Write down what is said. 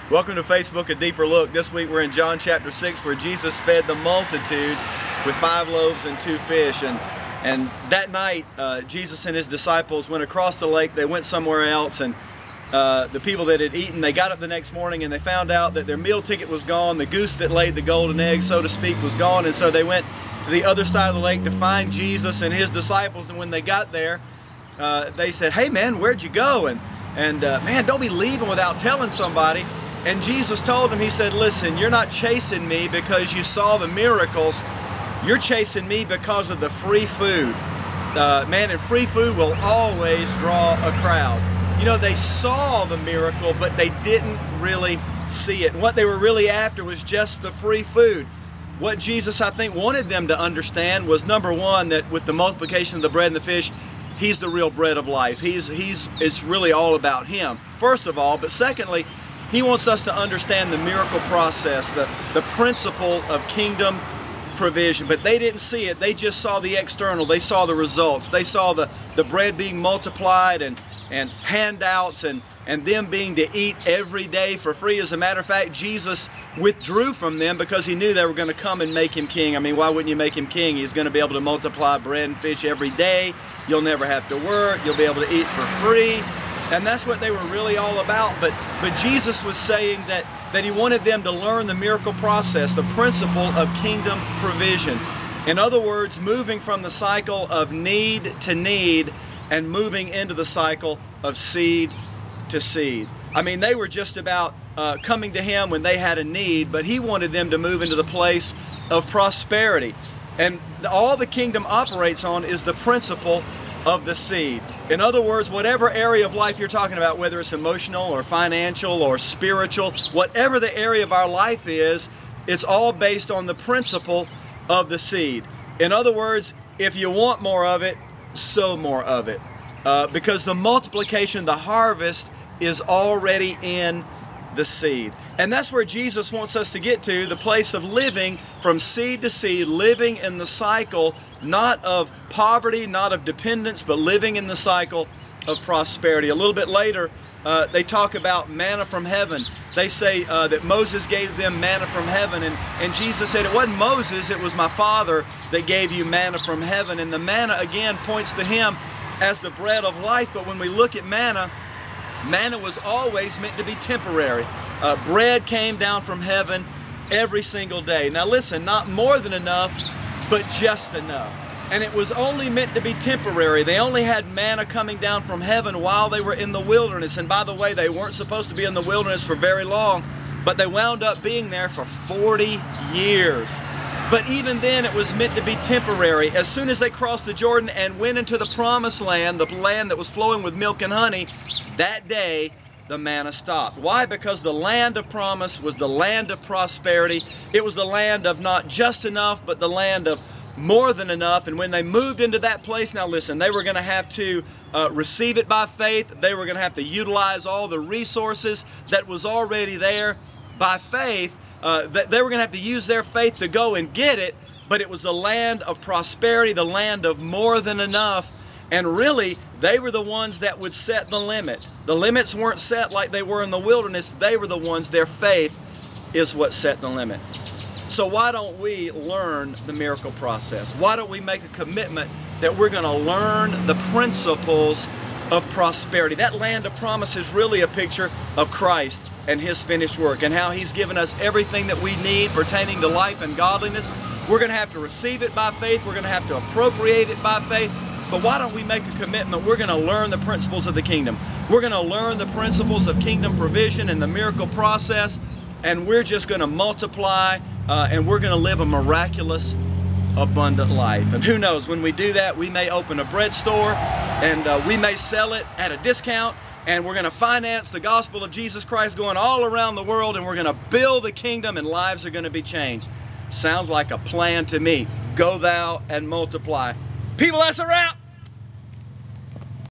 Welcome to Facebook, A Deeper Look. This week we're in John chapter 6 where Jesus fed the multitudes with 5 loaves and 2 fish. And that night, Jesus and his disciples went across the lake. They went somewhere else, and the people that had eaten, they got up the next morning and they found out that their meal ticket was gone. The goose that laid the golden egg, so to speak, was gone. And so they went to the other side of the lake to find Jesus and his disciples. And when they got there, they said, "Hey man, where'd you go? And man, don't be leaving without telling somebody." And Jesus told them, he said, "Listen, you're not chasing me because you saw the miracles. You're chasing me because of the free food. Man, and free food will always draw a crowd." You know, they saw the miracle, but they didn't really see it. And what they were really after was just the free food. What Jesus, I think, wanted them to understand was, number one, that with the multiplication of the bread and the fish, he's the real bread of life. It's really all about him, first of all. But secondly, he wants us to understand the miracle process, the principle of kingdom provision. But they didn't see it. They just saw the external. They saw the results. They saw the bread being multiplied and handouts and them being to eat every day for free. As a matter of fact, Jesus withdrew from them because he knew they were going to come and make him king. I mean, why wouldn't you make him king? He's going to be able to multiply bread and fish every day. You'll never have to work. You'll be able to eat for free. And that's what they were really all about. But Jesus was saying that he wanted them to learn the miracle process, the principle of kingdom provision. In other words, moving from the cycle of need to need and moving into the cycle of seed to seed. I mean, they were just about coming to him when they had a need, but he wanted them to move into the place of prosperity. And all the kingdom operates on is the principle of the seed. In other words, whatever area of life you're talking about, whether it's emotional or financial or spiritual, whatever the area of our life is, it's all based on the principle of the seed. In other words, if you want more of it, sow more of it. Because the multiplication, the harvest, is already in the seed. And that's where Jesus wants us to get to, the place of living from seed to seed, living in the cycle, not of poverty, not of dependence, but living in the cycle of prosperity. A little bit later, they talk about manna from heaven. They say that Moses gave them manna from heaven, and Jesus said, it wasn't Moses, it was my Father that gave you manna from heaven. And the manna, again, points to him as the bread of life. But when we look at manna, manna was always meant to be temporary. Bread came down from heaven every single day. Now listen, not more than enough, but just enough. And it was only meant to be temporary. They only had manna coming down from heaven while they were in the wilderness. And by the way, they weren't supposed to be in the wilderness for very long, but they wound up being there for 40 years. But even then, it was meant to be temporary. As soon as they crossed the Jordan and went into the promised land, the land that was flowing with milk and honey, that day, the manna stopped. Why? Because the land of promise was the land of prosperity. It was the land of not just enough, but the land of more than enough. And when they moved into that place, now listen, they were going to have to receive it by faith. They were going to have to utilize all the resources that was already there by faith. They were going to have to use their faith to go and get it, but it was the land of prosperity, the land of more than enough. And really, they were the ones that would set the limit. The limits weren't set like they were in the wilderness. They were the ones, their faith is what set the limit. So why don't we learn the miracle process? Why don't we make a commitment that we're going to learn the principles of prosperity? That land of promise is really a picture of Christ and his finished work and how he's given us everything that we need pertaining to life and godliness. We're going to have to receive it by faith. We're going to have to appropriate it by faith. But why don't we make a commitment? We're going to learn the principles of the kingdom. We're going to learn the principles of kingdom provision and the miracle process, and we're just going to multiply and we're going to live a miraculous, abundant life. And who knows, when we do that, we may open a bread store and we may sell it at a discount, and we're going to finance the gospel of Jesus Christ going all around the world, and we're going to build the kingdom, and lives are going to be changed. Sounds like a plan to me. Go thou and multiply. People, that's a wrap.